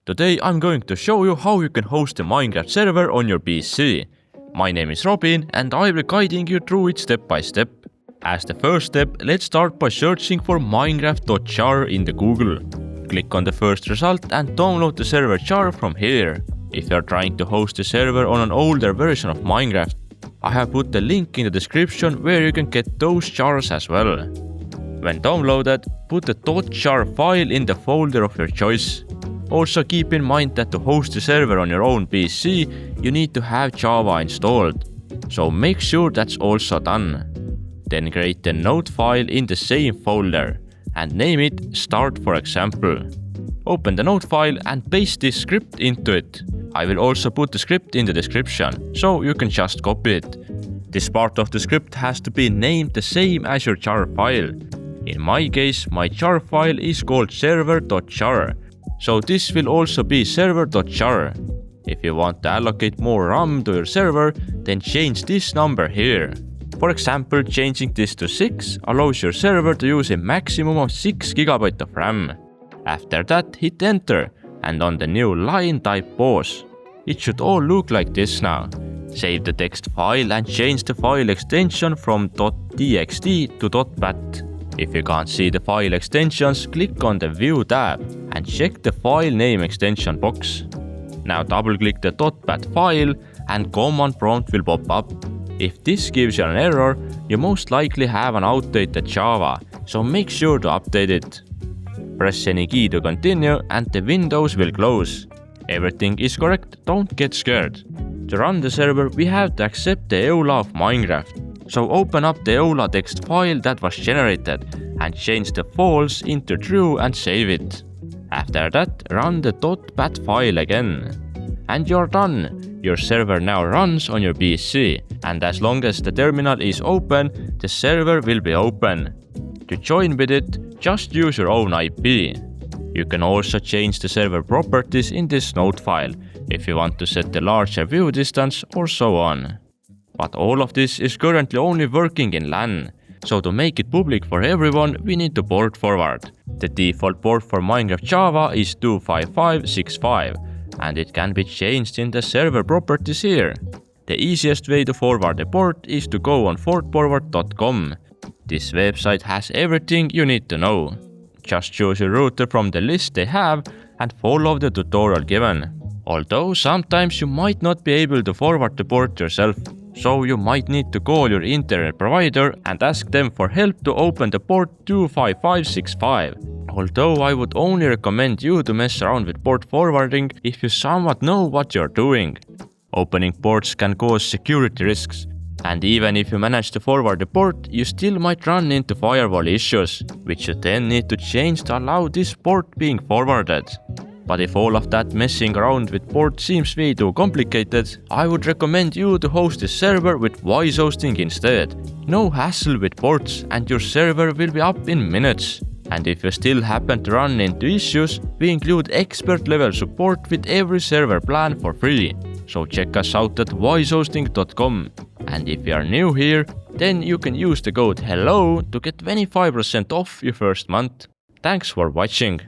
Today I'm going to show you how you can host a Minecraft server on your PC. My name is Robin and I will be guiding you through it step by step. As the first step, let's start by searching for minecraft.jar in the Google. Click on the first result and download the server jar from here. If you are trying to host a server on an older version of Minecraft, I have put the link in the description where you can get those jars as well. When downloaded, put the .jar file in the folder of your choice. Also keep in mind that to host the server on your own PC, you need to have Java installed. So make sure that's also done. Then create the node file in the same folder and name it start for example. Open the node file and paste this script into it. I will also put the script in the description, so you can just copy it. This part of the script has to be named the same as your jar file. In my case, my jar file is called server.jar, so this will also be server.jar. If you want to allocate more RAM to your server, then change this number here. For example, changing this to 6 allows your server to use a maximum of 6 GB of RAM. After that, hit enter, and on the new line type pause. It should all look like this now. Save the text file and change the file extension from .txt to .bat. If you can't see the file extensions, click on the View tab and check the file name extension box. Now double-click the .bat file and command prompt will pop up. If this gives you an error, you most likely have an outdated Java, so make sure to update it. Press any key to continue and the windows will close. Everything is correct, don't get scared. To run the server, we have to accept the eula of Minecraft. So open up the eula.txt file that was generated and change the false into true and save it. After that, run the .bat file again. And you're done! Your server now runs on your PC, and as long as the terminal is open, the server will be open. To join with it, just use your own IP. You can also change the server properties in this node file, if you want to set the larger view distance or so on. But all of this is currently only working in LAN, so to make it public for everyone, we need to port forward. The default port for Minecraft Java is 25565, and it can be changed in the server properties here. The easiest way to forward the port is to go on forward.com. This website has everything you need to know. Just choose a router from the list they have and follow the tutorial given. Although sometimes you might not be able to forward the port yourself, so you might need to call your internet provider and ask them for help to open the port 25565. Although I would only recommend you to mess around with port forwarding if you somewhat know what you're doing. Opening ports can cause security risks, and even if you manage to forward the port, you still might run into firewall issues, which you then need to change to allow this port being forwarded. But if all of that messing around with ports seems way too complicated, I would recommend you to host a server with Wise hosting instead. No hassle with ports and your server will be up in minutes. And if you still happen to run into issues, we include expert level support with every server plan for free. So check us out at wisehosting.com. And if you are new here, then you can use the code HELLO to get 25% off your first month. Thanks for watching.